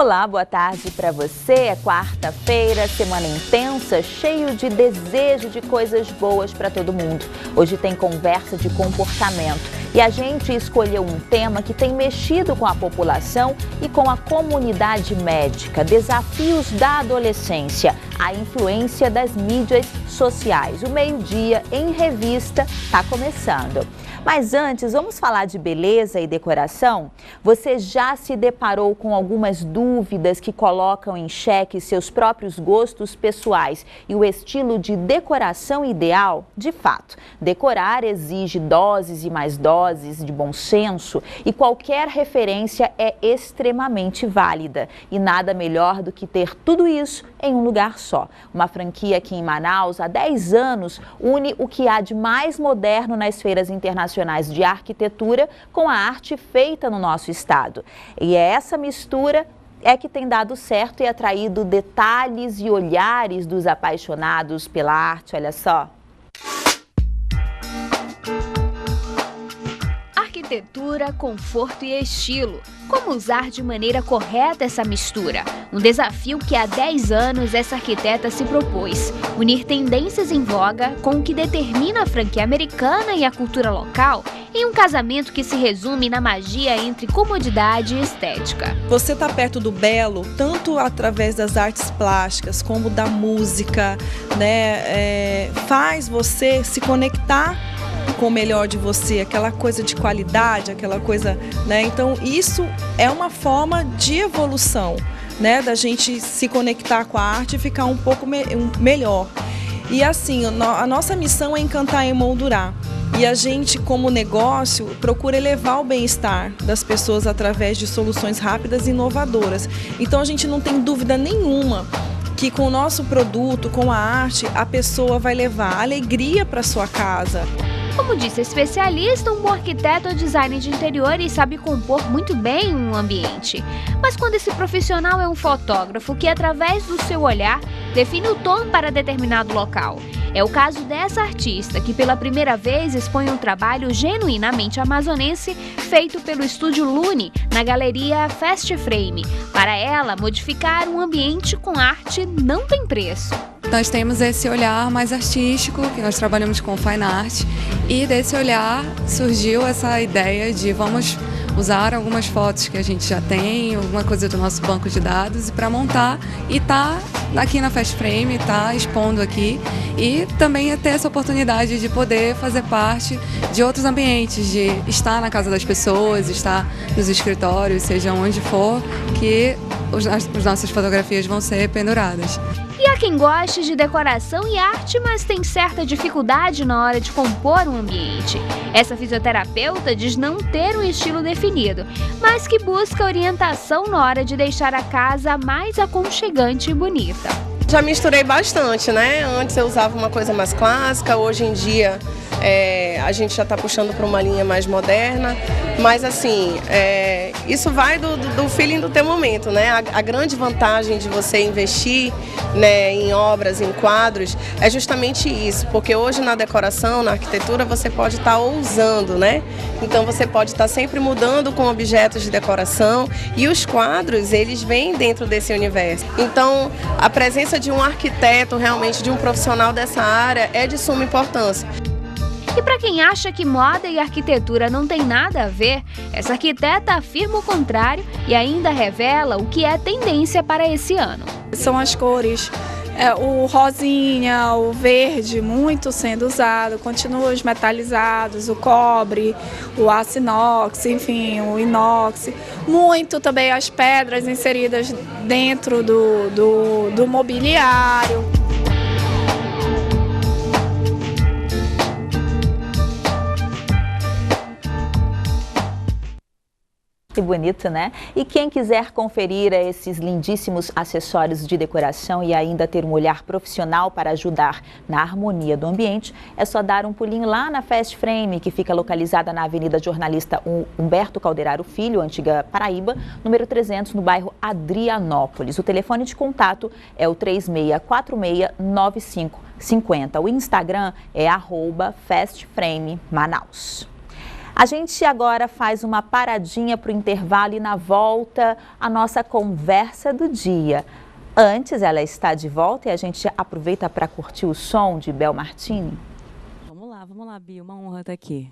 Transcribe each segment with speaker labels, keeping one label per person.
Speaker 1: Olá, boa tarde para você. É quarta-feira, semana intensa, cheio de desejo de coisas boas para todo mundo. Hoje tem conversa de comportamento e a gente escolheu um tema que tem mexido com a população e com a comunidade médica: desafios da adolescência, a influência das mídias sociais. O Meio-Dia em Revista está começando. Mas antes, vamos falar de beleza e decoração? Você já se deparou com algumas dúvidas que colocam em xeque seus próprios gostos pessoais e o estilo de decoração ideal? De fato, decorar exige doses e mais doses de bom senso e qualquer referência é extremamente válida. E nada melhor do que ter tudo isso em um lugar só. Uma franquia aqui em Manaus, há 10 anos, une o que há de mais moderno nas feiras internacionais de arquitetura com a arte feita no nosso estado. E é essa mistura que tem dado certo e atraído detalhes e olhares dos apaixonados pela arte. Olha só.
Speaker 2: Arquitetura, conforto e estilo. Como usar de maneira correta essa mistura? Um desafio que há 10 anos essa arquiteta se propôs: unir tendências em voga com o que determina a franquia americana e a cultura local em um casamento que se resume na magia entre comodidade e estética.
Speaker 3: Você está perto do belo, tanto através das artes plásticas como da música, né? Faz você se conectar com o melhor de você, aquela coisa de qualidade, aquela coisa, né? Então isso é uma forma de evolução, né? Da gente se conectar com a arte e ficar um pouco melhor. E assim, a nossa missão é encantar e emoldurar. E a gente, como negócio, procura elevar o bem-estar das pessoas através de soluções rápidas e inovadoras. Então a gente não tem dúvida nenhuma que com o nosso produto, com a arte, a pessoa vai levar alegria para sua casa.
Speaker 2: Como disse a especialista, um bom arquiteto é designer de interior e sabe compor muito bem um ambiente. Mas quando esse profissional é um fotógrafo que, através do seu olhar, define o tom para determinado local. É o caso dessa artista, que pela primeira vez expõe um trabalho genuinamente amazonense feito pelo Estúdio Lune, na galeria Fast Frame. Para ela, modificar um ambiente com arte não tem preço.
Speaker 4: Nós temos esse olhar mais artístico, que nós trabalhamos com fine art, e desse olhar surgiu essa ideia de vamos usar algumas fotos que a gente já tem, alguma coisa do nosso banco de dados, para montar e tá aqui na Fast Frame, tá expondo aqui, e também ter essa oportunidade de poder fazer parte de outros ambientes, de estar na casa das pessoas, estar nos escritórios, seja onde for, que as nossas fotografias vão ser penduradas.
Speaker 2: E há quem goste de decoração e arte, mas tem certa dificuldade na hora de compor um ambiente. Essa fisioterapeuta diz não ter um estilo definido, mas que busca orientação na hora de deixar a casa mais aconchegante e bonita.
Speaker 5: Já misturei bastante, né? Antes eu usava uma coisa mais clássica, hoje em dia a gente já está puxando para uma linha mais moderna, mas assim, isso vai do feeling do teu momento, né? A grande vantagem de você investir, né, em obras, em quadros, é justamente isso, porque hoje na decoração, na arquitetura, você pode estar ousando, né? Então você pode estar sempre mudando com objetos de decoração e os quadros, eles vêm dentro desse universo. Então a presença de um arquiteto, realmente de um profissional dessa área, é de suma importância.
Speaker 2: E para quem acha que moda e arquitetura não tem nada a ver, essa arquiteta afirma o contrário e ainda revela o que é tendência para esse ano.
Speaker 6: São as cores, o rosinha, o verde muito sendo usado, continuam os metalizados, o cobre, o aço inox, enfim, o inox. Muito também as pedras inseridas dentro do mobiliário.
Speaker 1: Que bonito, né? E quem quiser conferir esses lindíssimos acessórios de decoração e ainda ter um olhar profissional para ajudar na harmonia do ambiente, é só dar um pulinho lá na Fast Frame, que fica localizada na Avenida Jornalista Humberto Calderaro Filho, antiga Paraíba, número 300, no bairro Adrianópolis. O telefone de contato é o 36469550. O Instagram é @FastFrameManaus. A gente agora faz uma paradinha para o intervalo e na volta a nossa conversa do dia. Antes, ela está de volta e a gente aproveita para curtir o som de Bel Martini.
Speaker 7: Vamos lá, Bia, uma honra estar aqui.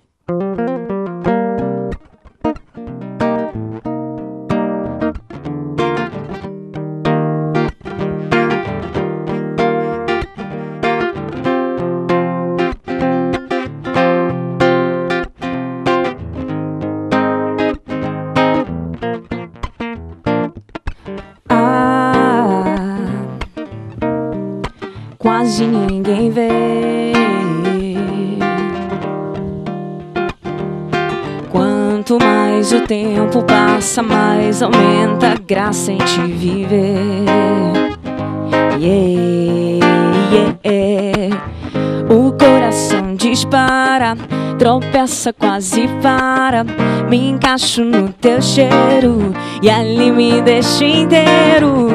Speaker 7: Quase ninguém vê. Quanto mais o tempo passa, mais aumenta a graça em te viver. O coração dispara, tropeça, quase para. Me encaixo no teu cheiro e ali me deixo inteiro.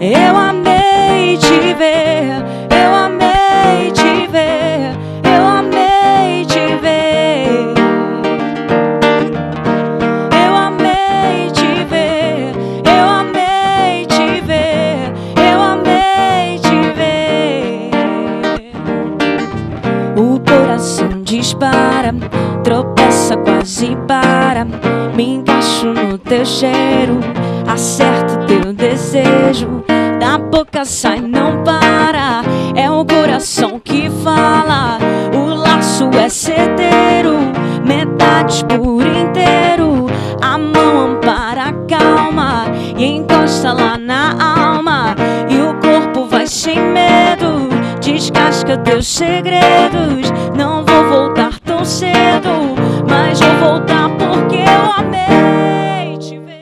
Speaker 7: Eu amei te ver, eu amei te ver, eu amei te ver. Eu amei te ver, eu amei te ver, eu amei te ver. O coração dispara, tropeça, quase para. Me encaixo no teu cheiro, acerto teu desejo. Da boca sai, não para. É o coração que fala. O laço é certeiro, metades por inteiro. A mão ampara, calma e encosta lá na alma. E o corpo vai sem medo, descasca teus segredos. Não vou voltar tão cedo, mas vou voltar porque eu amei te ver.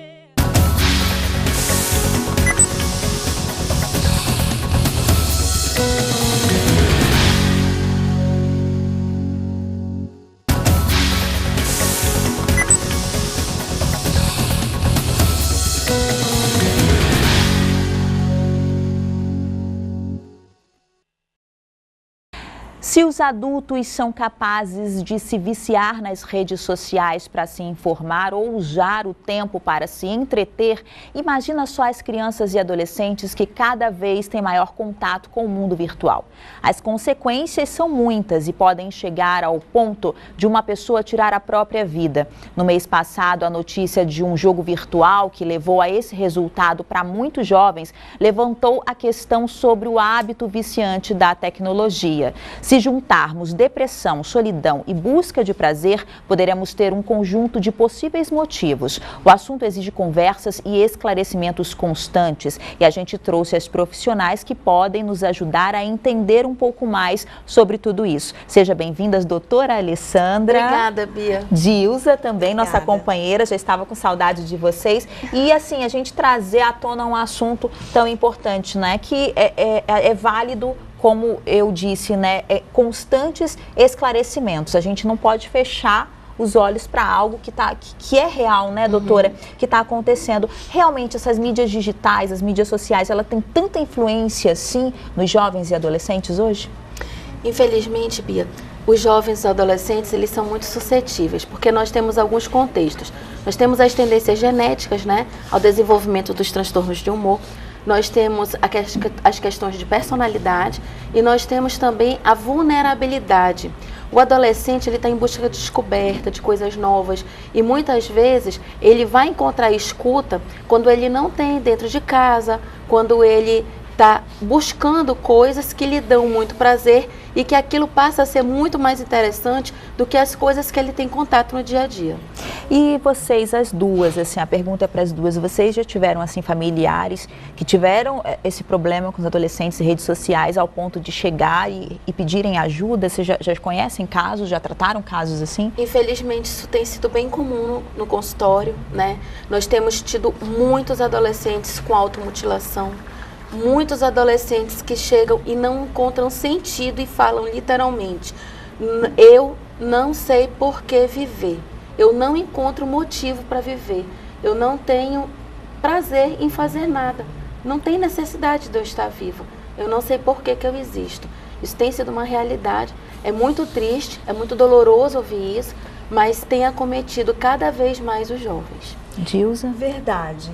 Speaker 1: Se os adultos são capazes de se viciar nas redes sociais para se informar ou usar o tempo para se entreter, imagina só as crianças e adolescentes que cada vez têm maior contato com o mundo virtual. As consequências são muitas e podem chegar ao ponto de uma pessoa tirar a própria vida. No mês passado, a notícia de um jogo virtual que levou a esse resultado para muitos jovens levantou a questão sobre o hábito viciante da tecnologia. Se juntarmos depressão, solidão e busca de prazer, poderemos ter um conjunto de possíveis motivos. O assunto exige conversas e esclarecimentos constantes e a gente trouxe as profissionais que podem nos ajudar a entender um pouco mais sobre tudo isso. Seja bem-vindas, doutora Alessandra.
Speaker 8: Obrigada, Bia.
Speaker 1: Dilza também, nossa companheira, já estava com saudade de vocês. E assim, a gente trazer à tona um assunto tão importante, né? Que é válido, como eu disse, né, constantes esclarecimentos. A gente não pode fechar os olhos para algo que é real, né, doutora, que está acontecendo. Realmente, essas mídias digitais, as mídias sociais, ela tem tanta influência, assim, nos jovens e adolescentes hoje?
Speaker 8: Infelizmente, Bia, os jovens e adolescentes, eles são muito suscetíveis, porque nós temos alguns contextos. Nós temos as tendências genéticas, né, ao desenvolvimento dos transtornos de humor. Nós temos as questões de personalidade e nós temos também a vulnerabilidade. O adolescente, ele está em busca de descoberta, de coisas novas e muitas vezes ele vai encontrar escuta quando ele não tem dentro de casa, quando ele está buscando coisas que lhe dão muito prazer e que aquilo passa a ser muito mais interessante do que as coisas que ele tem contato no dia a dia.
Speaker 1: E vocês, as duas, assim, a pergunta é para as duas, vocês já tiveram, assim, familiares que tiveram esse problema com os adolescentes e redes sociais ao ponto de chegar e pedirem ajuda? Vocês já conhecem casos, já trataram casos assim?
Speaker 8: Infelizmente, isso tem sido bem comum no consultório, né? Nós temos tido muitos adolescentes com automutilação, muitos adolescentes que chegam e não encontram sentido e falam literalmente: eu não sei por que viver, eu não encontro motivo para viver, eu não tenho prazer em fazer nada, não tem necessidade de eu estar viva, eu não sei por que eu existo. Isso tem sido uma realidade, é muito triste, é muito doloroso ouvir isso, mas tem acometido cada vez mais os jovens.
Speaker 1: Dilza?
Speaker 9: Verdade.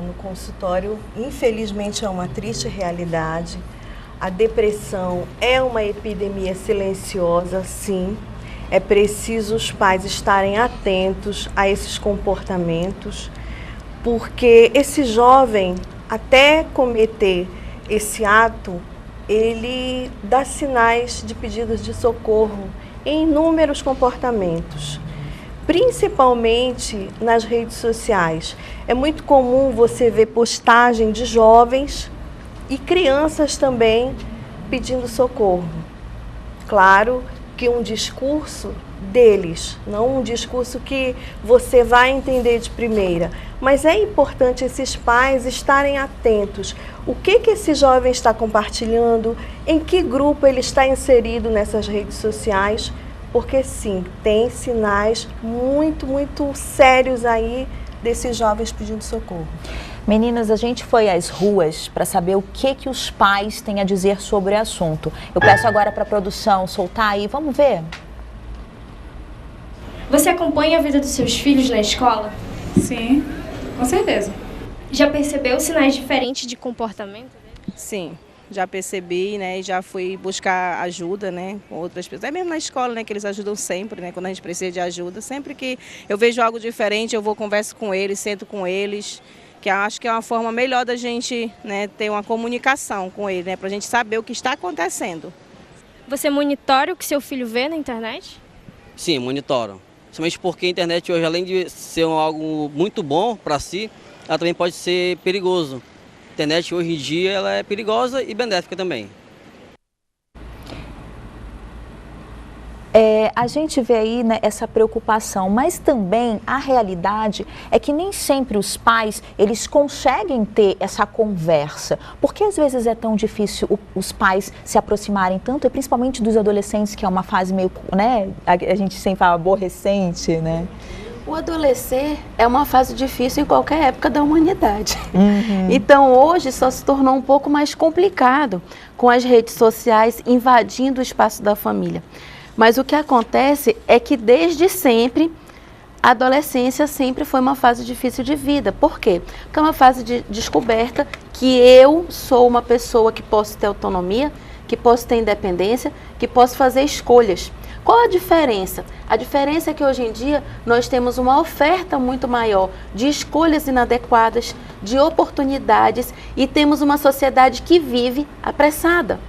Speaker 9: No consultório, infelizmente, é uma triste realidade. A depressão é uma epidemia silenciosa, sim. É preciso os pais estarem atentos a esses comportamentos, porque esse jovem, até cometer esse ato, ele dá sinais de pedidos de socorro em inúmeros comportamentos, principalmente nas redes sociais. É muito comum você ver postagem de jovens e crianças também pedindo socorro. Claro que um discurso deles, não um discurso que você vai entender de primeira, mas é importante esses pais estarem atentos. O que esse jovem está compartilhando, em que grupo ele está inserido nessas redes sociais, porque sim, tem sinais muito, muito sérios aí desses jovens pedindo socorro.
Speaker 1: Meninas, a gente foi às ruas para saber o que os pais têm a dizer sobre o assunto. Eu peço agora para a produção soltar aí, vamos ver?
Speaker 10: Você acompanha a vida dos seus filhos na escola?
Speaker 6: Sim, com certeza.
Speaker 10: Já percebeu sinais diferentes de comportamento?
Speaker 11: Sim, já percebi, né, e já fui buscar ajuda, né, com outras pessoas. É mesmo na escola, né, que eles ajudam sempre, né, quando a gente precisa de ajuda. Sempre que eu vejo algo diferente, eu vou, converso com eles, sento com eles, que eu acho que é uma forma melhor da gente, né, ter uma comunicação com eles, né, para a gente saber o que está acontecendo.
Speaker 10: Você monitora o que seu filho vê na internet?
Speaker 12: Sim, monitoro. Principalmente porque a internet hoje, além de ser algo muito bom para si, ela também pode ser perigoso. A internet hoje em dia ela é perigosa e benéfica também.
Speaker 1: A gente vê aí, né, essa preocupação, mas também a realidade é que nem sempre os pais, eles conseguem ter essa conversa, porque às vezes é tão difícil os pais se aproximarem tanto, e principalmente dos adolescentes, que é uma fase meio, né, a gente sempre fala aborrecente, né?
Speaker 8: O adolescer é uma fase difícil em qualquer época da humanidade. Então, hoje só se tornou um pouco mais complicado com as redes sociais invadindo o espaço da família. Mas o que acontece é que desde sempre, a adolescência sempre foi uma fase difícil de vida. Por quê? Porque é uma fase de descoberta que eu sou uma pessoa que posso ter autonomia, que posso ter independência, que posso fazer escolhas. Qual a diferença? A diferença é que hoje em dia nós temos uma oferta muito maior de escolhas inadequadas, de oportunidades, e temos uma sociedade que vive apressada.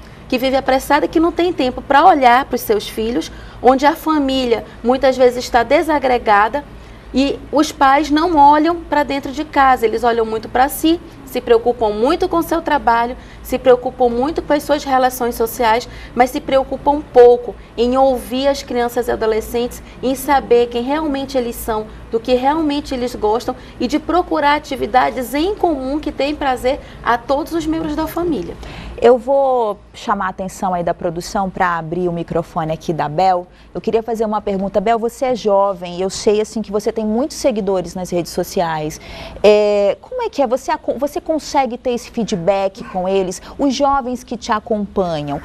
Speaker 8: Que não tem tempo para olhar para os seus filhos, onde a família muitas vezes está desagregada e os pais não olham para dentro de casa, eles olham muito para si, se preocupam muito com o seu trabalho, se preocupam muito com as suas relações sociais, mas se preocupam pouco em ouvir as crianças e adolescentes, em saber quem realmente eles são, do que realmente eles gostam e de procurar atividades em comum que deem prazer a todos os membros da família.
Speaker 1: Eu vou chamar a atenção aí da produção para abrir o microfone aqui da Bel. Eu queria fazer uma pergunta. Bel, você é jovem e eu sei assim que você tem muitos seguidores nas redes sociais. Como é que é? Você consegue ter esse feedback com eles? Os jovens que te acompanham,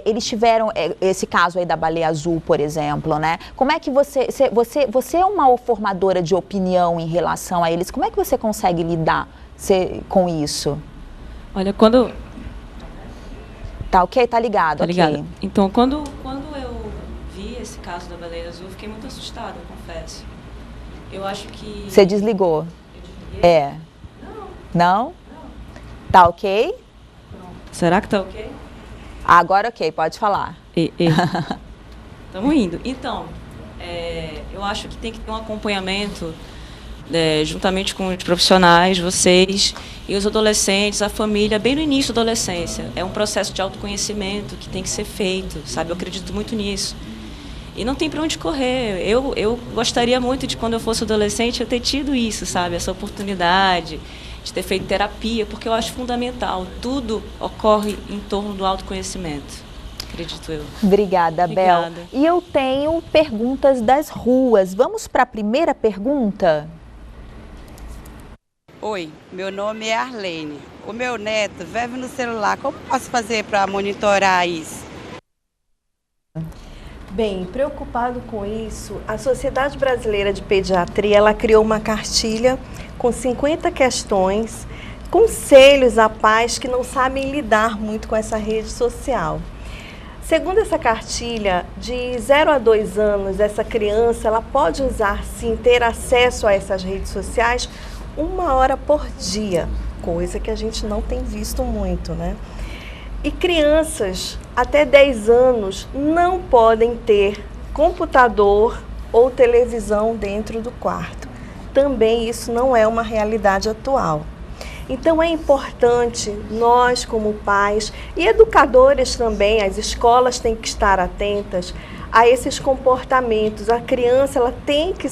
Speaker 1: eles tiveram esse caso aí da baleia azul, por exemplo, né? Como é que você é uma formadora de opinião em relação a eles? Como é que você consegue lidar com isso?
Speaker 7: Olha, quando...
Speaker 1: Tá ok? Tá ligado?
Speaker 7: Tá ligado.
Speaker 1: Okay.
Speaker 7: Então, quando eu vi esse caso da baleia azul, eu fiquei muito assustada, confesso. Eu acho que...
Speaker 1: Você desligou?
Speaker 7: Eu desliguei?
Speaker 1: Não? Tá ok?
Speaker 7: Será que tá ok?
Speaker 1: Agora ok, pode falar.
Speaker 7: Estamos indo. Então, eu acho que tem que ter um acompanhamento juntamente com os profissionais, vocês e os adolescentes, a família, bem no início da adolescência. É um processo de autoconhecimento que tem que ser feito, sabe? Eu acredito muito nisso. E não tem para onde correr. Eu gostaria muito de, quando eu fosse adolescente, eu ter tido isso, sabe? Essa oportunidade de ter feito terapia, porque eu acho fundamental. Tudo ocorre em torno do autoconhecimento. Acredito eu.
Speaker 1: Obrigada, Bel. E eu tenho perguntas das ruas. Vamos para a primeira pergunta?
Speaker 13: Oi, meu nome é Arlene. O meu neto vive no celular. Como posso fazer para monitorar isso?
Speaker 9: Bem, preocupado com isso, a Sociedade Brasileira de Pediatria, ela criou uma cartilha com 50 questões, conselhos a pais que não sabem lidar muito com essa rede social. Segundo essa cartilha, de 0 a 2 anos, essa criança ela pode usar, sim, ter acesso a essas redes sociais 1 hora por dia, coisa que a gente não tem visto muito, né? E crianças até 10 anos não podem ter computador ou televisão dentro do quarto. Também isso não é uma realidade atual. Então é importante nós como pais e educadores também, as escolas têm que estar atentas a esses comportamentos. A criança ela tem que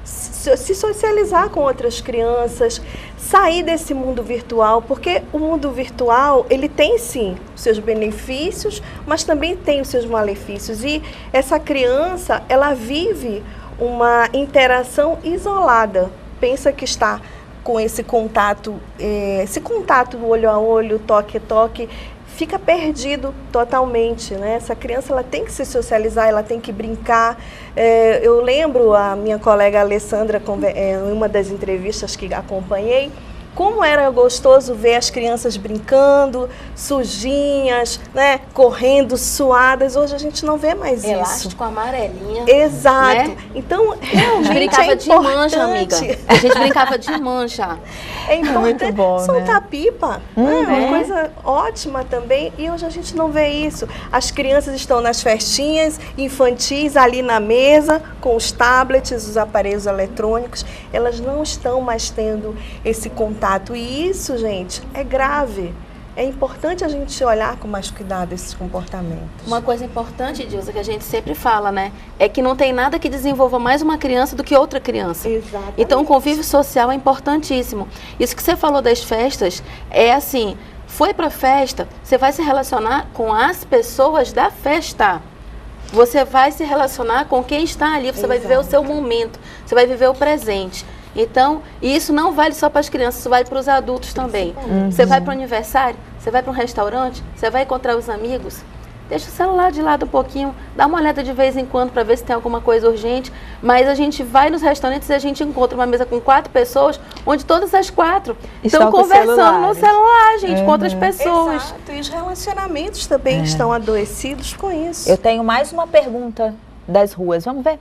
Speaker 9: se socializar com outras crianças, sair desse mundo virtual, porque o mundo virtual ele tem sim os seus benefícios, mas também tem os seus malefícios. E essa criança ela vive uma interação isolada, pensa que está com esse contato do olho a olho, toque a toque, fica perdido totalmente, né? Essa criança ela tem que se socializar, ela tem que brincar. Eu lembro a minha colega Alessandra, em uma das entrevistas que acompanhei, como era gostoso ver as crianças brincando, sujinhas, né, correndo, suadas. Hoje a gente não vê mais isso.
Speaker 8: Elástico amarelinha.
Speaker 9: Exato.
Speaker 8: Né?
Speaker 9: Então, realmente
Speaker 8: brincava de mancha, amiga. A gente brincava de mancha.
Speaker 9: É importante
Speaker 1: muito bom,
Speaker 9: soltar
Speaker 1: né?
Speaker 9: pipa. É uma coisa ótima também. E hoje a gente não vê isso. As crianças estão nas festinhas infantis, ali na mesa, com os tablets, os aparelhos eletrônicos. Elas não estão mais tendo esse contato. E isso, gente, é grave. É importante a gente olhar com mais cuidado esses comportamentos.
Speaker 8: Uma coisa importante, Dilza, que a gente sempre fala, né? É que não tem nada que desenvolva mais uma criança do que outra criança.
Speaker 9: Exatamente.
Speaker 8: Então, o convívio social é importantíssimo. Isso que você falou das festas, é assim, foi pra festa, você vai se relacionar com as pessoas da festa. Você vai se relacionar com quem está ali, você vai viver o seu momento, você vai viver o presente. Então, isso não vale só para as crianças, isso vale para os adultos também. Você vai para o aniversário, você vai para um restaurante, você vai encontrar os amigos, deixa o celular de lado um pouquinho, dá uma olhada de vez em quando para ver se tem alguma coisa urgente, mas a gente vai nos restaurantes e a gente encontra uma mesa com 4 pessoas, onde todas as 4 estão conversando no celular, gente, com outras pessoas.
Speaker 9: Exato, e os relacionamentos também estão adoecidos com isso.
Speaker 1: Eu tenho mais uma pergunta das ruas, vamos ver?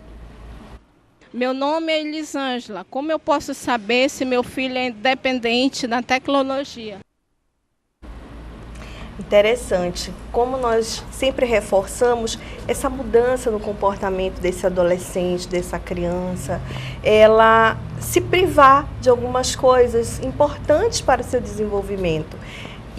Speaker 14: Meu nome é Elisângela. Como eu posso saber se meu filho é dependente da tecnologia?
Speaker 9: Interessante. Como nós sempre reforçamos, essa mudança no comportamento desse adolescente, dessa criança, ela se privar de algumas coisas importantes para o seu desenvolvimento.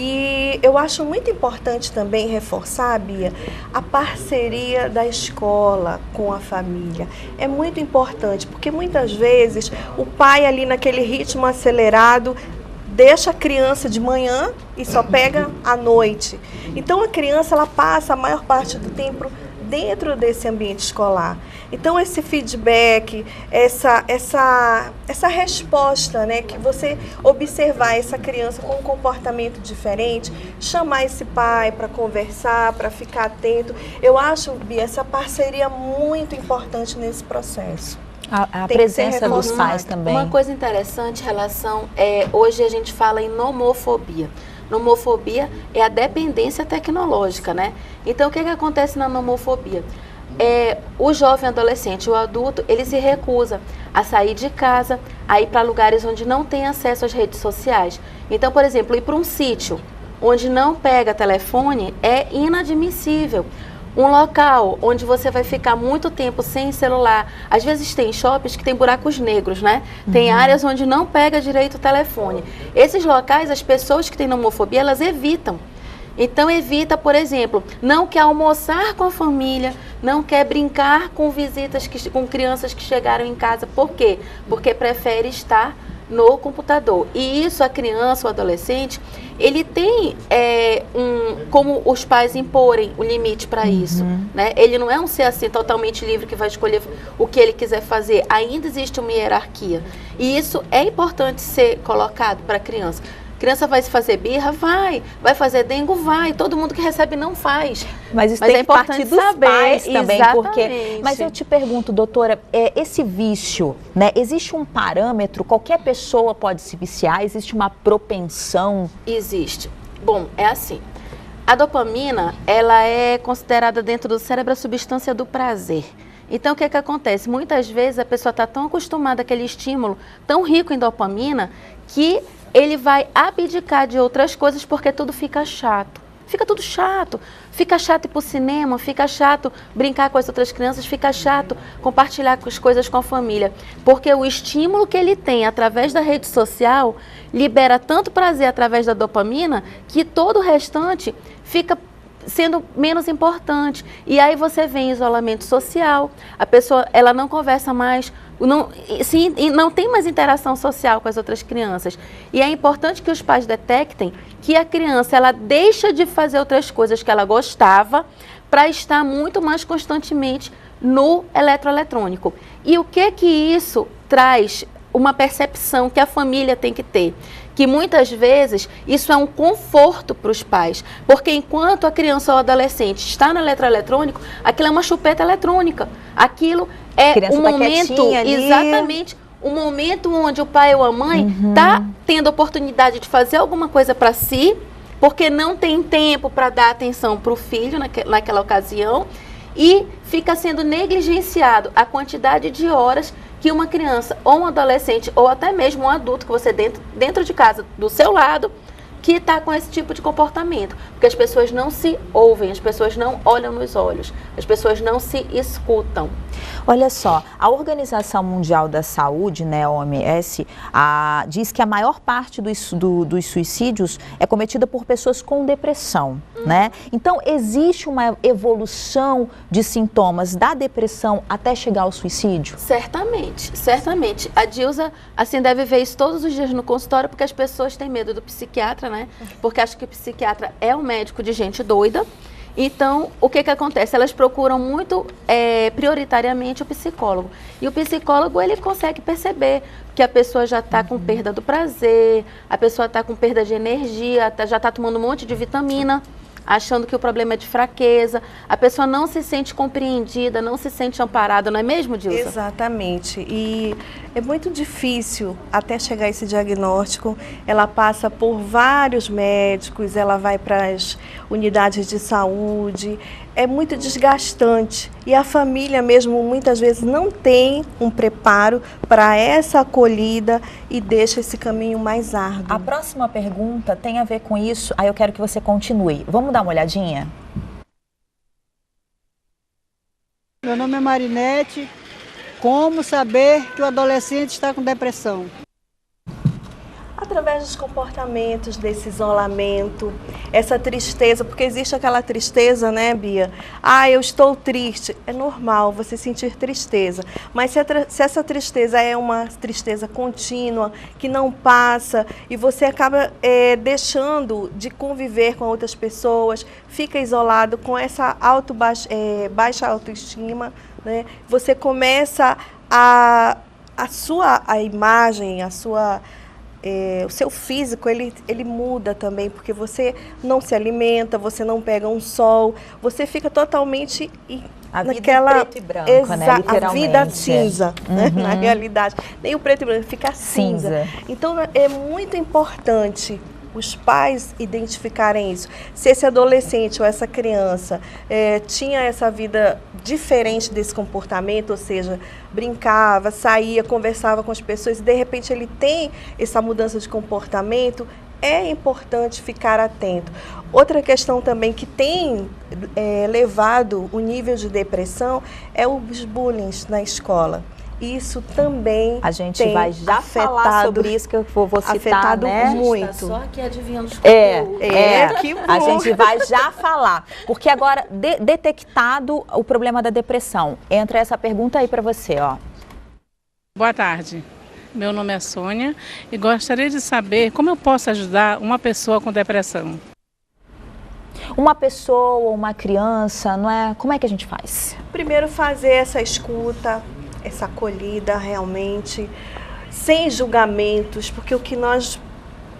Speaker 9: E eu acho muito importante também reforçar, Bia, a parceria da escola com a família. É muito importante, porque muitas vezes o pai ali naquele ritmo acelerado deixa a criança de manhã e só pega à noite. Então a criança ela passa a maior parte do tempo dentro desse ambiente escolar. Então esse feedback, essa resposta, né, que você observar essa criança com um comportamento diferente, chamar esse pai para conversar, para ficar atento, eu acho, Bia, essa parceria muito importante nesse processo.
Speaker 1: A presença dos pais também.
Speaker 8: Uma coisa interessante em relação, hoje a gente fala em nomofobia. Nomofobia é a dependência tecnológica, né? Então, o que acontece na nomofobia? O jovem adolescente, o adulto, ele se recusa a sair de casa, a ir para lugares onde não tem acesso às redes sociais. Então, por exemplo, ir para um sítio onde não pega telefone é inadmissível. Um local onde você vai ficar muito tempo sem celular. Às vezes tem shoppings que tem buracos negros, né? Tem áreas onde não pega direito o telefone. Esses locais, as pessoas que têm nomofobia, elas evitam. Então evita, por exemplo, não quer almoçar com a família, não quer brincar com visitas, com crianças que chegaram em casa. Por quê? Porque prefere estar no computador. E isso a criança, o adolescente, ele tem como os pais imporem o limite para isso, né? Ele não é um ser assim totalmente livre que vai escolher o que ele quiser fazer. Ainda existe uma hierarquia. E isso é importante ser colocado para a criança. Criança vai se fazer birra? Vai fazer dengo? Vai. Todo mundo que recebe não faz.
Speaker 1: Mas isso tem que partir dos pais também,
Speaker 8: exatamente.
Speaker 1: Mas eu te pergunto, doutora, esse vício, né? Existe um parâmetro? Qualquer pessoa pode se viciar? Existe uma propensão?
Speaker 8: Existe. Bom, é assim. A dopamina, ela é considerada dentro do cérebro a substância do prazer. Então, o que acontece? Muitas vezes a pessoa está tão acostumada àquele estímulo tão rico em dopamina que ele vai abdicar de outras coisas porque tudo fica chato. Fica tudo chato. Fica chato ir para o cinema, fica chato brincar com as outras crianças, fica chato compartilhar as coisas com a família. Porque o estímulo que ele tem através da rede social libera tanto prazer através da dopamina que todo o restante fica sendo menos importante. E aí você vê isolamento social, a pessoa ela não conversa mais, não tem mais interação social com as outras crianças. E é importante que os pais detectem que a criança ela deixa de fazer outras coisas que ela gostava para estar muito mais constantemente no eletroeletrônico. E o que isso traz? Uma percepção que a família tem que ter. Que muitas vezes isso é um conforto para os pais, porque enquanto a criança ou o adolescente está no eletroeletrônico, aquilo é uma chupeta eletrônica, aquilo é um momento, exatamente, um momento onde o pai ou a mãe está tendo a oportunidade de fazer alguma coisa para si, porque não tem tempo para dar atenção para o filho naquela ocasião, e fica sendo negligenciado a quantidade de horas que uma criança ou um adolescente ou até mesmo um adulto que você dentro de casa, do seu lado, que está com esse tipo de comportamento. Porque as pessoas não se ouvem, as pessoas não olham nos olhos, as pessoas não se escutam.
Speaker 1: Olha só, a Organização Mundial da Saúde, né, a OMS, diz que a maior parte dos suicídios é cometida por pessoas com depressão, né? Então, existe uma evolução de sintomas da depressão até chegar ao suicídio?
Speaker 8: Certamente, certamente. A Dilza, assim, deve ver isso todos os dias no consultório, porque as pessoas têm medo do psiquiatra, né? Porque acham que o psiquiatra é um médico de gente doida. Então, o que acontece? Elas procuram muito, prioritariamente, o psicólogo. E o psicólogo, ele consegue perceber que a pessoa já está com perda do prazer, a pessoa está com perda de energia, já está tomando um monte de vitamina, achando que o problema é de fraqueza, a pessoa não se sente compreendida, não se sente amparada, não é mesmo, Dilza?
Speaker 9: Exatamente, e é muito difícil até chegar a esse diagnóstico. Ela passa por vários médicos, ela vai para as unidades de saúde, é muito desgastante e a família mesmo muitas vezes não tem um preparo para essa acolhida e deixa esse caminho mais árduo.
Speaker 1: A próxima pergunta tem a ver com isso, aí eu quero que você continue. Vamos dar uma olhadinha?
Speaker 15: Meu nome é Marinete. Como saber que o adolescente está com depressão?
Speaker 9: Através dos comportamentos, desse isolamento, essa tristeza, porque existe aquela tristeza, né, Bia? Ah, eu estou triste. É normal você sentir tristeza, mas se essa tristeza é uma tristeza contínua, que não passa, e você acaba deixando de conviver com outras pessoas, fica isolado com essa baixa autoestima, né? Você começa a imagem, o seu físico, ele muda também, porque você não se alimenta, você não pega um sol, você fica totalmente naquela
Speaker 1: preto e branco, né? Literalmente.
Speaker 9: A vida cinza, né? Na realidade. Nem o preto e branco, fica cinza. Então, é muito importante os pais identificarem isso. Se esse adolescente ou essa criança tinha essa vida diferente desse comportamento, ou seja, brincava, saía, conversava com as pessoas e de repente ele tem essa mudança de comportamento, é importante ficar atento. Outra questão também que tem levado o nível de depressão é os bullying na escola. Isso também
Speaker 1: a gente vai já falar sobre isso, que eu vou citar, né?
Speaker 8: Muito. Tá só aqui adivinhando os conteúdos.
Speaker 1: Que bom. A gente vai já falar, porque agora detectado o problema da depressão, entra essa pergunta aí para você, ó.
Speaker 16: Boa tarde. Meu nome é Sônia e gostaria de saber como eu posso ajudar uma pessoa com depressão.
Speaker 1: Uma pessoa, uma criança, não é? Como é que a gente faz?
Speaker 9: Primeiro, fazer essa escuta, essa acolhida realmente, sem julgamentos, porque o que nós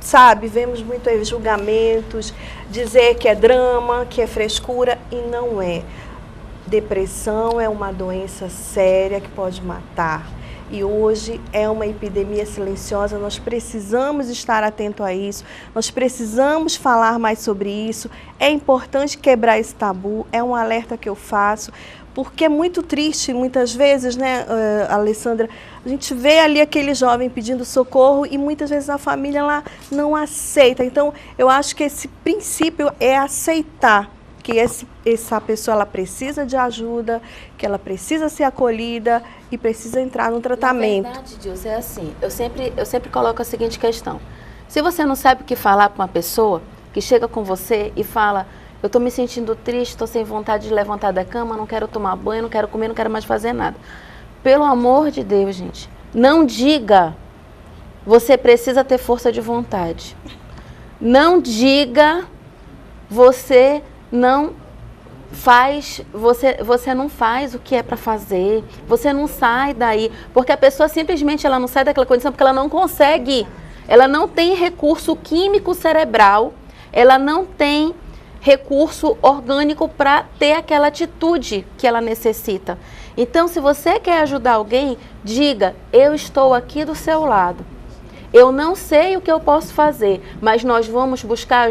Speaker 9: sabe, vemos muito aí julgamentos, dizer que é drama, que é frescura, e não é. Depressão é uma doença séria que pode matar. E hoje é uma epidemia silenciosa, nós precisamos estar atento a isso, nós precisamos falar mais sobre isso. É importante quebrar esse tabu, é um alerta que eu faço, porque é muito triste muitas vezes, né, Alessandra? A gente vê ali aquele jovem pedindo socorro e muitas vezes a família lá não aceita. Então, eu acho que esse princípio é aceitar que essa pessoa ela precisa de ajuda, que ela precisa ser acolhida e precisa entrar no tratamento.
Speaker 8: Na verdade, Dilce, é assim, eu sempre coloco a seguinte questão. Se você não sabe o que falar para uma pessoa que chega com você e fala, eu estou me sentindo triste, estou sem vontade de levantar da cama, não quero tomar banho, não quero comer, não quero mais fazer nada. Pelo amor de Deus, gente, não diga, você precisa ter força de vontade. Não diga, você não faz o que é para fazer, você não sai daí, porque a pessoa simplesmente ela não sai daquela condição porque ela não consegue, ela não tem recurso químico cerebral, ela não tem recurso orgânico para ter aquela atitude que ela necessita. Então, se você quer ajudar alguém, diga, eu estou aqui do seu lado, eu não sei o que eu posso fazer, mas nós vamos buscar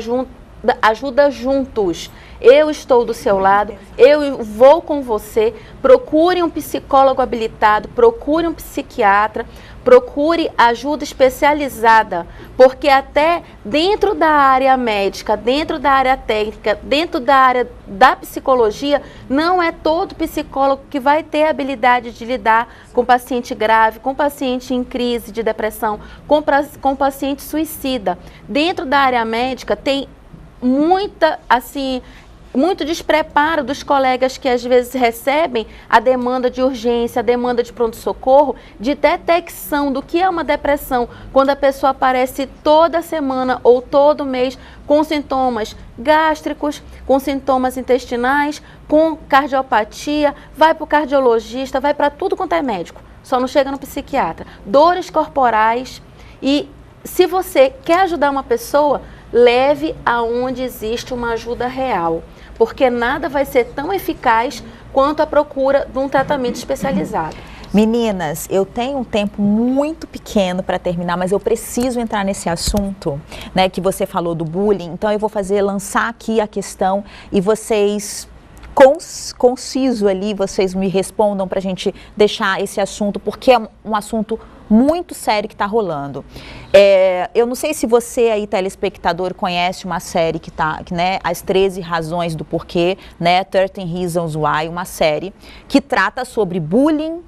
Speaker 8: ajuda juntos. Eu estou do seu lado, eu vou com você, procure um psicólogo habilitado, procure um psiquiatra, procure ajuda especializada, porque até dentro da área médica, dentro da área técnica, dentro da área da psicologia, não é todo psicólogo que vai ter a habilidade de lidar com paciente grave, com paciente em crise de depressão, com paciente suicida. Dentro da área médica tem muito despreparo dos colegas que às vezes recebem a demanda de urgência, a demanda de pronto-socorro, de detecção do que é uma depressão, quando a pessoa aparece toda semana ou todo mês com sintomas gástricos, com sintomas intestinais, com cardiopatia, vai para o cardiologista, vai para tudo quanto é médico, só não chega no psiquiatra. Dores corporais. E se você quer ajudar uma pessoa, leve aonde existe uma ajuda real, porque nada vai ser tão eficaz quanto a procura de um tratamento especializado.
Speaker 1: Meninas, eu tenho um tempo muito pequeno para terminar, mas eu preciso entrar nesse assunto, né, que você falou do bullying. Então eu vou lançar aqui a questão e vocês, conciso ali, vocês me respondam para a gente deixar esse assunto, porque é um assunto muito sério que está rolando. Eu não sei se você aí, telespectador, conhece uma série né, As 13 Razões do Porquê, né, 13 Reasons Why, uma série que trata sobre bullying.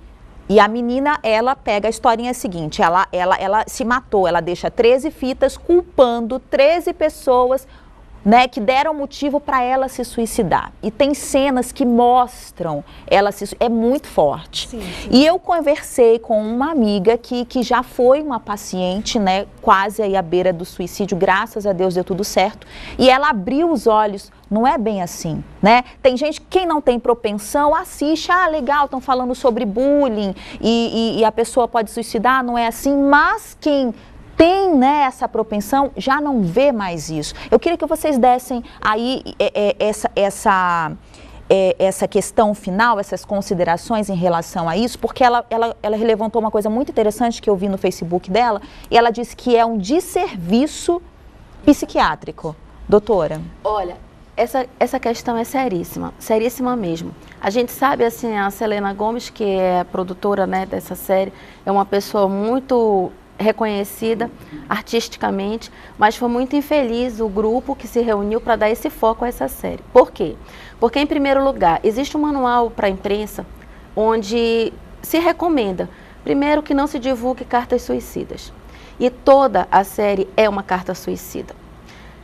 Speaker 1: E a menina, ela pega a historinha seguinte, ela se matou, ela deixa 13 fitas culpando 13 pessoas, né, que deram motivo para ela se suicidar. E tem cenas que mostram é muito forte. Sim. E eu conversei com uma amiga que já foi uma paciente, né, quase aí à beira do suicídio, graças a Deus deu tudo certo. E ela abriu os olhos, não é bem assim, né? Tem gente, quem não tem propensão, assiste, legal, estão falando sobre bullying e a pessoa pode suicidar, não é assim, mas quem tem, né, essa propensão, já não vê mais isso. Eu queria que vocês dessem aí essa questão final, essas considerações em relação a isso, porque ela levantou uma coisa muito interessante que eu vi no Facebook dela, e ela disse que é um desserviço psiquiátrico. Doutora?
Speaker 8: Olha, essa questão é seríssima, seríssima mesmo. A gente sabe, assim, a Selena Gomez, que é a produtora, né, dessa série, é uma pessoa muito reconhecida artisticamente, mas foi muito infeliz o grupo que se reuniu para dar esse foco a essa série. Por quê? Porque, em primeiro lugar, existe um manual para a imprensa onde se recomenda, primeiro, que não se divulgue cartas suicidas. E toda a série é uma carta suicida.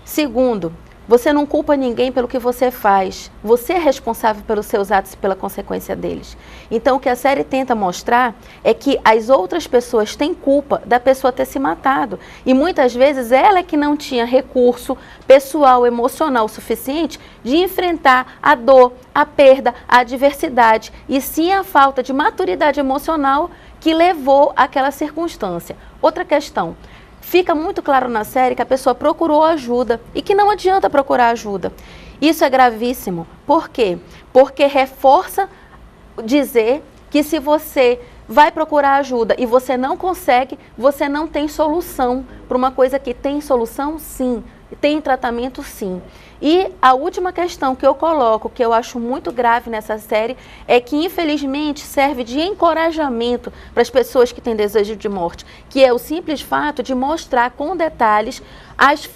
Speaker 8: Segundo, você não culpa ninguém pelo que você faz. Você é responsável pelos seus atos e pela consequência deles. Então, o que a série tenta mostrar é que as outras pessoas têm culpa da pessoa ter se matado. E muitas vezes ela é que não tinha recurso pessoal, emocional suficiente de enfrentar a dor, a perda, a adversidade. E sim a falta de maturidade emocional que levou àquela circunstância. Outra questão. fica muito claro na série que a pessoa procurou ajuda e que não adianta procurar ajuda. Isso é gravíssimo. Por quê? Porque reforça dizer que se você vai procurar ajuda e você não consegue, você não tem solução para uma coisa que tem solução, sim. Tem tratamento, sim. E a última questão que eu coloco, que eu acho muito grave nessa série, é que infelizmente serve de encorajamento para as pessoas que têm desejo de morte, que é o simples fato de mostrar com detalhes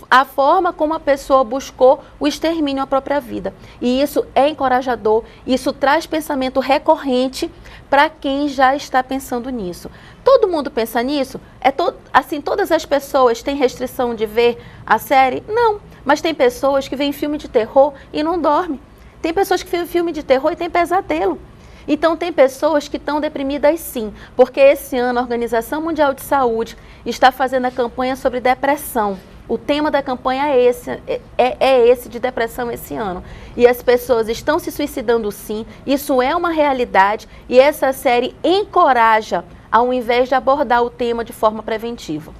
Speaker 8: a forma como a pessoa buscou o extermínio à própria vida. E isso é encorajador, isso traz pensamento recorrente para quem já está pensando nisso. Todo mundo pensa nisso? Assim, todas as pessoas têm restrição de ver a série? Não. Mas tem pessoas que veem filme de terror e não dormem. Tem pessoas que veem filme de terror e têm pesadelo. Então, tem pessoas que estão deprimidas, sim. Porque esse ano a Organização Mundial de Saúde está fazendo a campanha sobre depressão. O tema da campanha é esse de depressão esse ano. E as pessoas estão se suicidando, sim. Isso é uma realidade. E essa série encoraja, ao invés de abordar o tema de forma preventiva.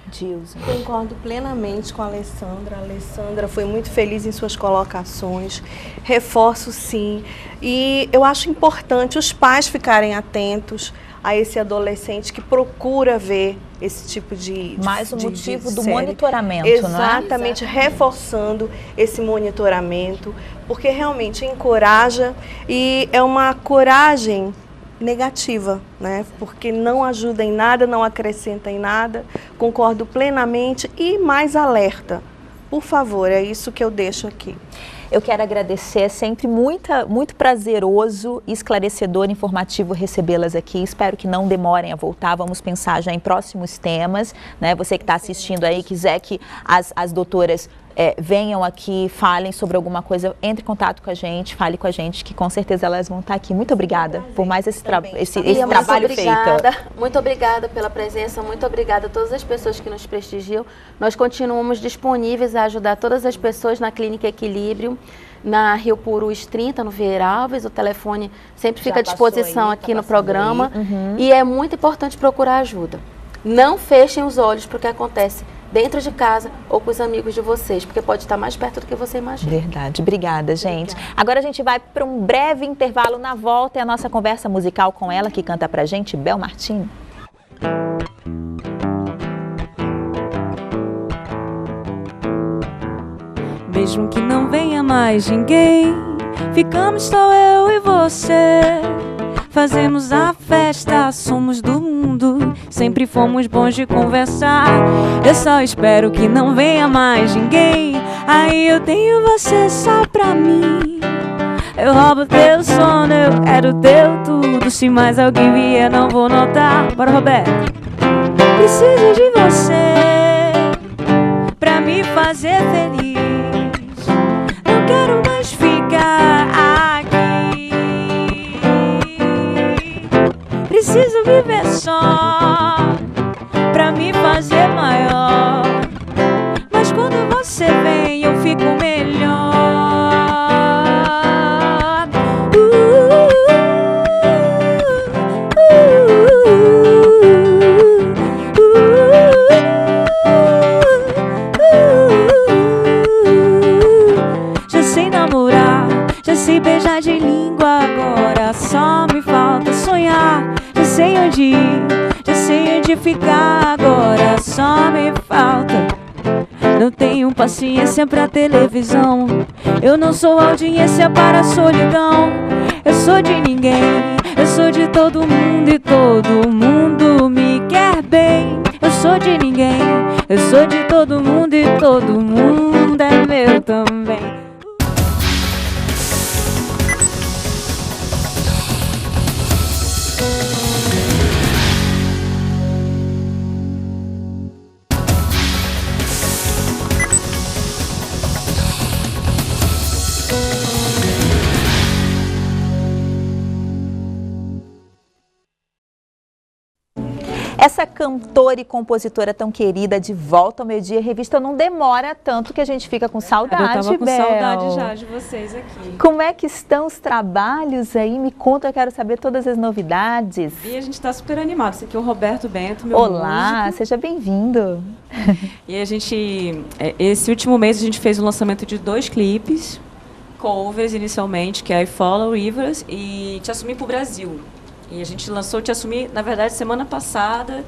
Speaker 9: Dilson. Concordo plenamente com a Alessandra. A Alessandra foi muito feliz em suas colocações. Reforço, sim. E eu acho importante os pais ficarem atentos a esse adolescente que procura ver esse tipo de
Speaker 1: mais um motivo do
Speaker 9: série.
Speaker 1: Monitoramento,
Speaker 9: exatamente,
Speaker 1: não é?
Speaker 9: Reforçando esse monitoramento, porque realmente encoraja e é uma coragem negativa, né? Porque não ajuda em nada, não acrescenta em nada. Concordo plenamente e mais alerta. Por favor, é isso que eu deixo aqui.
Speaker 1: Eu quero agradecer, é sempre muito prazeroso, esclarecedor, informativo recebê-las aqui. Espero que não demorem a voltar, vamos pensar já em próximos temas, né? Você que está assistindo aí, quiser que as doutoras venham aqui, falem sobre alguma coisa, entre em contato com a gente, fale com a gente, que com certeza elas vão estar aqui. Muito obrigada por mais esse trabalho feito.
Speaker 8: Muito obrigada pela presença, muito obrigada a todas as pessoas que nos prestigiam. Nós continuamos disponíveis a ajudar todas as pessoas na Clínica Equilíbrio, na Rio Purus 30, no Vieira Alves. O telefone sempre fica à disposição aqui no programa. E é muito importante procurar ajuda. Não fechem os olhos para o que acontece dentro de casa ou com os amigos de vocês, porque pode estar mais perto do que você imagina.
Speaker 1: Verdade. Obrigada, gente. Agora a gente vai para um breve intervalo. Na volta é a nossa conversa musical com ela, que canta pra gente, Bel Martins.
Speaker 7: Mesmo que não venha mais ninguém, ficamos só eu e você. Fazemos a festa, somos do mundo, sempre fomos bons de conversar. Eu só espero que não venha mais ninguém, aí eu tenho você só pra mim. Eu roubo teu sono, eu quero teu tudo. Se mais alguém vier, não vou notar. Bora, Roberto. Preciso de você pra me fazer feliz. Não quero mais ficar aqui. Preciso viver só pra me fazer maior. Mas quando você vem eu fico melhor. Já sei namorar, já sei beijar de língua. Agora só me falta sonhar. Já sei onde ir, já sei onde ficar. Agora só me falta. Não tenho paciência pra televisão. Eu não sou audiência para a solidão. Eu sou de ninguém, eu sou de todo mundo e todo mundo me quer bem. Eu sou de ninguém, eu sou de todo mundo e todo mundo é meu também.
Speaker 1: Essa cantora e compositora tão querida de volta ao Meio-Dia Revista não demora tanto que a gente fica com saudade,
Speaker 17: Eu tava com
Speaker 1: Bel.
Speaker 17: saudade já de vocês aqui.
Speaker 1: Como é que estão os trabalhos aí? Me conta, eu quero saber todas as novidades.
Speaker 17: E a gente está super animado. Esse aqui é o Roberto Bento, meu
Speaker 1: Olá,
Speaker 17: músico.
Speaker 1: seja bem-vindo.
Speaker 17: E a gente, esse último mês a gente fez o lançamento de 2 clipes, covers inicialmente, que é I Follow Rivers e Te Assumi pro Brasil. E a gente lançou Te Assumi, na verdade, semana passada.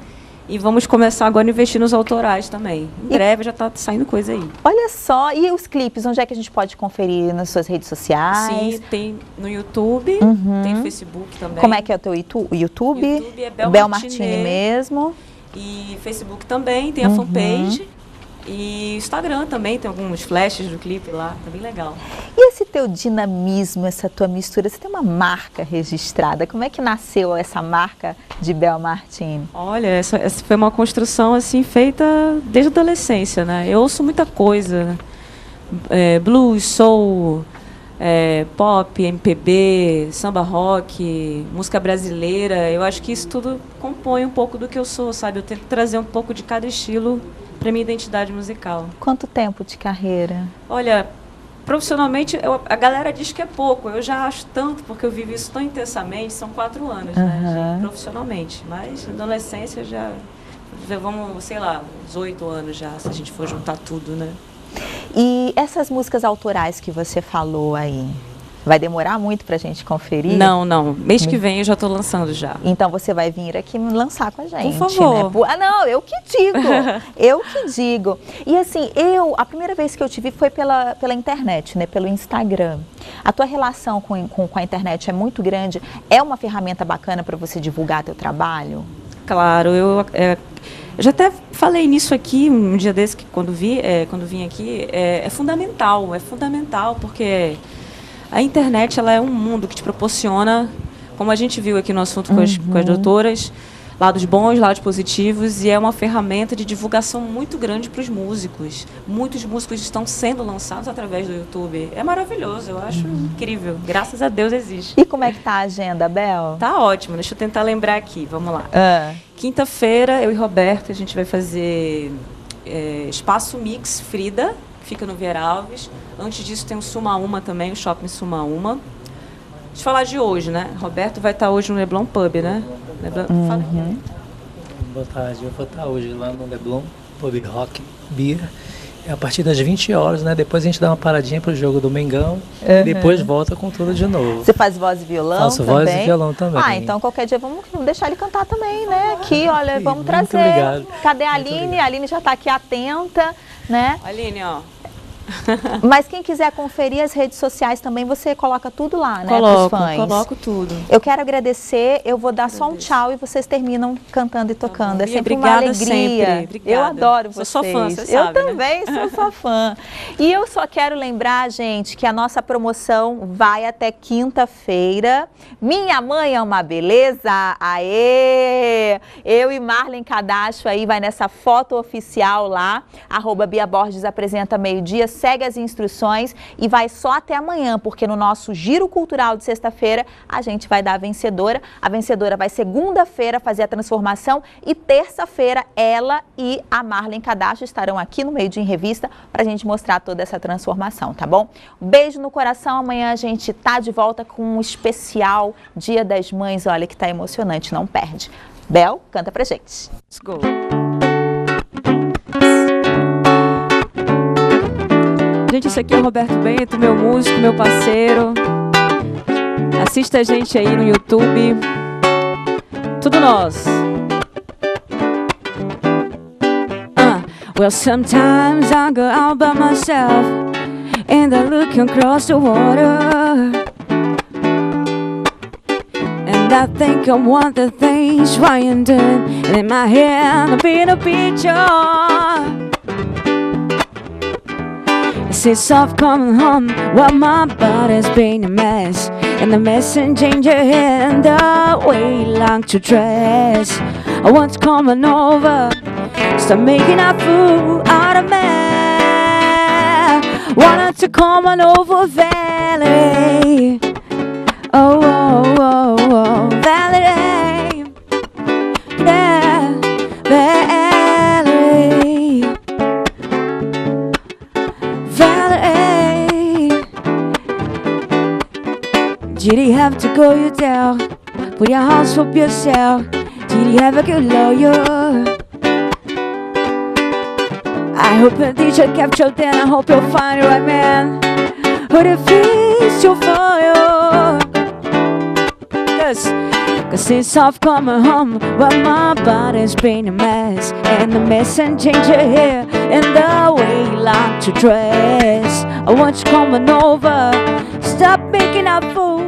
Speaker 17: E vamos começar agora a investir nos autorais também. Em breve já está saindo coisa aí.
Speaker 1: Olha só, e os clipes, onde é que a gente pode conferir? Nas suas redes sociais?
Speaker 17: Sim, tem no YouTube, tem no Facebook também.
Speaker 1: Como é que é o teu YouTube? YouTube é Bel Martini mesmo.
Speaker 17: E Facebook também, tem a fanpage. E Instagram também, tem alguns flashes do clipe lá, tá bem legal.
Speaker 1: E esse teu dinamismo, essa tua mistura, você tem uma marca registrada. Como é que nasceu essa marca de Bel Martini?
Speaker 17: Olha, essa foi uma construção assim feita desde a adolescência, né? Eu ouço muita coisa, blues, soul, pop, MPB, samba rock, música brasileira. Eu acho que isso tudo compõe um pouco do que eu sou, sabe? Eu tento trazer um pouco de cada estilo para minha identidade musical.
Speaker 1: Quanto tempo de carreira?
Speaker 17: Olha, profissionalmente, a galera diz que é pouco. Eu já acho tanto, porque eu vivo isso tão intensamente. São 4 anos, né, profissionalmente. Mas na adolescência já vamos, sei lá, uns 8 anos já, se a gente for juntar tudo, né?
Speaker 1: E essas músicas autorais que você falou aí, vai demorar muito pra gente conferir?
Speaker 17: Não. Mês que vem eu já tô lançando já.
Speaker 1: Então você vai vir aqui lançar com a gente,
Speaker 17: por favor.
Speaker 1: né? Não, eu que digo. Eu que digo. E assim, a primeira vez que eu te vi foi pela internet, né? Pelo Instagram. A tua relação com a internet é muito grande. É uma ferramenta bacana para você divulgar teu trabalho?
Speaker 17: Claro, eu já até falei nisso aqui um dia desse, que quando vim aqui, é fundamental porque a internet, ela é um mundo que te proporciona, como a gente viu aqui no assunto com as doutoras, lados bons, lados positivos, e é uma ferramenta de divulgação muito grande para os músicos. Muitos músicos estão sendo lançados através do YouTube. É maravilhoso, eu acho incrível. Graças a Deus existe.
Speaker 1: E como é que tá a agenda, Bel?
Speaker 17: Tá ótimo, deixa eu tentar lembrar aqui, vamos lá. Quinta-feira, eu e Roberto, a gente vai fazer Espaço Mix Frida, fica no Vieira Alves. Antes disso tem o Sumaúma também, o Shopping Sumaúma. Deixa eu falar de hoje, né? Roberto vai estar hoje no Leblon Pub, né? Fala aqui.
Speaker 18: Boa tarde, eu vou estar hoje lá no Leblon Pub Rock Beer. A partir das 20 horas, né? Depois a gente dá uma paradinha pro jogo do Mengão. E depois volta com tudo de novo.
Speaker 1: Você faz voz e violão
Speaker 18: Faço
Speaker 1: também?
Speaker 18: Voz e violão também.
Speaker 1: Então qualquer dia vamos deixar ele cantar também, né? Aqui, olha, vamos trazer.
Speaker 18: Obrigado.
Speaker 1: Cadê a Aline? A Aline já está aqui atenta, né?
Speaker 17: Aline, ó.
Speaker 1: Mas quem quiser conferir as redes sociais também, você coloca tudo lá, né, pros fãs?
Speaker 17: Coloco tudo.
Speaker 1: Eu quero agradecer, eu vou dar só um tchau e vocês terminam cantando e tocando. É sempre uma alegria.
Speaker 17: Sempre. Obrigada.
Speaker 1: Eu adoro vocês.
Speaker 17: Sou sua fã, você sabe,
Speaker 1: Eu também sou sua fã. E eu só quero lembrar, gente, que a nossa promoção vai até quinta-feira. Minha mãe é uma beleza. Aê! Eu e Marlen Cadastro aí vai nessa foto oficial lá, @BiaBorges apresenta meio-dia. Segue as instruções e vai só até amanhã, porque no nosso Giro Cultural de sexta-feira a gente vai dar a vencedora. A vencedora vai segunda-feira fazer a transformação e terça-feira ela e a Marlen Cadastro estarão aqui no Meio-Dia em Revista para a gente mostrar toda essa transformação, tá bom? Um beijo no coração, amanhã a gente tá de volta com um especial Dia das Mães, olha que tá emocionante, não perde. Bel, canta pra gente.
Speaker 17: Let's go. Gente, esse aqui é o Roberto Bento, meu músico, meu parceiro. Assista a gente aí no YouTube. Tudo nós. Well, sometimes I go out by myself and I look across the water and I think of one of the things trying to, and in my head I paint a picture. It's soft coming home while my body's being a mess, and the mess and change your hair and the way you like to dress. I want to come on over, start making a fool out of me. Wanted to come on over, Valley. Oh, oh, oh, oh, Valley. Yeah.
Speaker 7: Did he have to go you down? Put your hands up yourself. Did he have a good lawyer? I hope the teacher captured then. I hope you'll find the right man who to fix your fire. Cause since I've come home, well, my body's been a mess, and the mess and change your hair and the way you like to dress. I want you coming over. Stop making a fool.